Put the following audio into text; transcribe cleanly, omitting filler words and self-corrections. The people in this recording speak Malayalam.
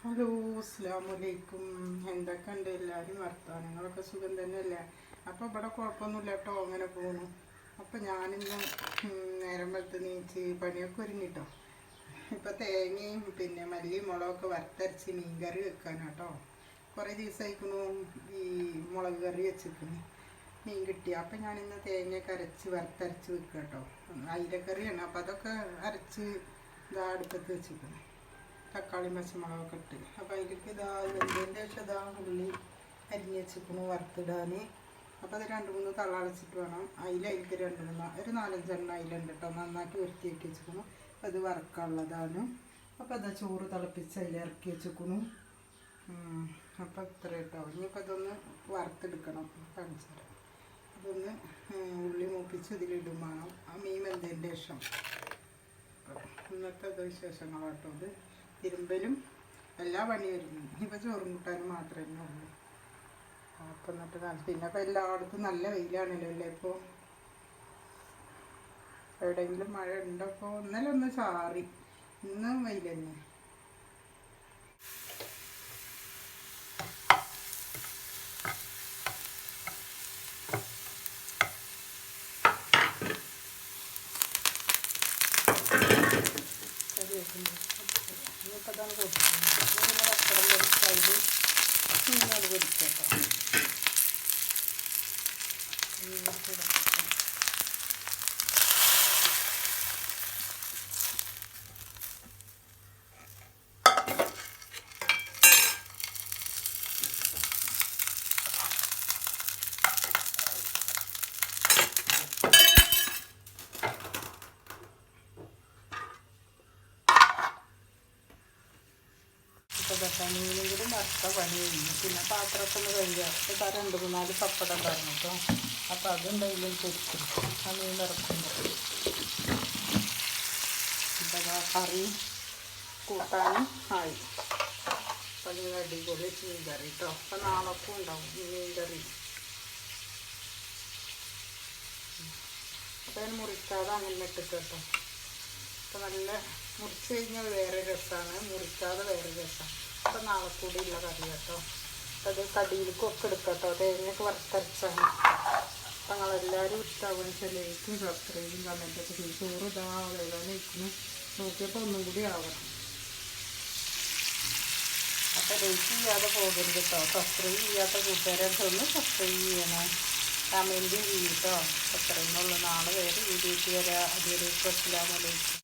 ഹലോ, അസ്സലാമലൈക്കും. എന്തൊക്കെയുണ്ട് എല്ലാവരും വർത്തമാനങ്ങളൊക്കെ സുഖം തന്നെയല്ലേ? അപ്പോൾ ഇവിടെ കുഴപ്പമൊന്നുമില്ല കേട്ടോ, അങ്ങനെ പോകുന്നു. അപ്പോൾ ഞാനിന്ന് നേരം വെളുത്ത് നീച്ച് പണിയൊക്കെ ഒരുങ്ങിട്ടോ. ഇപ്പോൾ തേങ്ങയും പിന്നെ മല്ലി മുളകൊക്കെ വറുത്തരച്ച് മീൻ കറി വെക്കാനാട്ടോ. കുറേ ദിവസമായിക്കുന്നു ഈ മുളക് കറി വെച്ചിരിക്കുന്നു, മീൻ കിട്ടി. അപ്പം ഞാനിന്ന് തേങ്ങയൊക്കെ അരച്ച് വറുത്തരച്ച് വെക്കുക കേട്ടോ. അയിലക്കറിയാണ്, അപ്പോൾ അതൊക്കെ അരച്ച് ഇതാ അടുപ്പത്ത് വെച്ചിരിക്കുന്നു. തക്കാളി പച്ചമുളകൊക്കെ ഇട്ട് അപ്പോൾ അതിലേക്ക് ഇതാ വെന്തതിൻ്റെ ശേഷം ഇതാ ഉള്ളി അരിഞ്ഞ് വെച്ചിരിക്കുന്നു വറുത്തിടാൻ. അപ്പോൾ അത് 2-3 തള വേണം. അതിലേക്ക് 2-3 4-5 അതിലുണ്ട് കേട്ടോ, നന്നാക്കി വൃത്തിയാക്കി വെച്ചിരിക്കുന്നു. അത് വറക്കാനുള്ളതാണ്. അപ്പോൾ അതാ ചോറ് തിളപ്പിച്ച് അതിൽ ഇറക്കി വെച്ചിരിക്കുന്നു. അപ്പോൾ ഇത്ര കേട്ടോ. ഇനിയിപ്പോൾ ഇതൊന്ന് വറുത്തെടുക്കണം, കാണിച്ചു തരാം. ഇതൊന്ന് ഉള്ളി മൂപ്പിച്ച് ഇതിലിടും വേണം. ആ മീൻ വെന്തതിൻ്റെ ശേഷം ഇന്നത്തെ വിശേഷങ്ങളാട്ടോ. ഇത് തിരുമ്പലും എല്ലാ പണിയും വരുന്നു. ഇനിയിപ്പോൾ ചോറും കൂട്ടാനും മാത്രമേ ഉള്ളൂ. അപ്പോൾ എന്നിട്ട് പിന്നെ അപ്പോൾ എല്ലായിടത്തും നല്ല വെയിലാണല്ലോ അല്ലേ? ഇപ്പോൾ എവിടെയെങ്കിലും മഴ ഉണ്ടോ? ഇപ്പോൾ ഇന്നലെ ഒന്ന് ചാറി, ഇന്ന് വെയിൽ തന്നെ. ഇനിയിപ്പോൾ അതാണ് പൊടിക്കുന്നത്. പിന്നെ പപ്പടം പൊടിച്ചത് മീനോട് പൊടിക്കട്ടോ. മീനും കൂടി വറുത്ത പണി കഴിഞ്ഞു. പിന്നെ പാത്രമൊക്കെ ഒന്ന് കഴുകുക. ഇപ്പോൾ 2-3 പപ്പടം ഉണ്ടായിരുന്നു കേട്ടോ. അപ്പോൾ അതുണ്ടെങ്കിലും പൊരിക്കും ആ മീൻ വറക്കുമ്പോൾ. ഇപ്പോൾ കറി കൂട്ടാനും ആയി. അപ്പോൾ നിങ്ങൾ അടിപൊളി മീൻ കറി കേട്ടോ. അപ്പോൾ നാളൊക്കെ ഉണ്ടാവും മീൻ കറി. അപ്പോൾ ഞാൻ മുറിക്കാതെ അങ്ങനെ ഇട്ടിട്ട് കേട്ടോ. അപ്പോൾ നല്ല മുറിച്ച് കഴിഞ്ഞാൽ വേറെ രസമാണ്, മുറിക്കാതെ വേറെ രസമാണ്. അപ്പോൾ നാളെ കൂടിയുള്ള കറി കേട്ടോ. അപ്പോൾ അത് കടിയിലേക്കൊക്കെ എടുക്കാം കേട്ടോ. തേങ്ങയൊക്കെ വറുത്തരച്ചാണ്. അപ്പം ഞങ്ങളെല്ലാവരും ഇഷ്ടമാവുന്ന ചിലക്കും സബ്സ്ക്രൈബും കമൻറ്റൊക്കെ ചെയ്യും. ചോറ് ഇതാ വേദന വയ്ക്കുന്നു. നോക്കിയപ്പോൾ ഒന്നും കൂടി ആവണം. അപ്പോൾ ലൈക്ക് ചെയ്യാതെ പോകരുത് കേട്ടോ. സബ്സ്ക്രൈബ് ചെയ്യാത്ത കൂട്ടുകാരൊക്കെ ഒന്ന് സബ്സ്ക്രൈബ് ചെയ്യണം, കമൻറ്റും ചെയ്യും കേട്ടോ. അത്രയുള്ളൂ. നാളെ വേറെ വീഡിയോയ്ക്ക് വരാം. അതുവരെ അസ്സലാമു അലൈക്കും.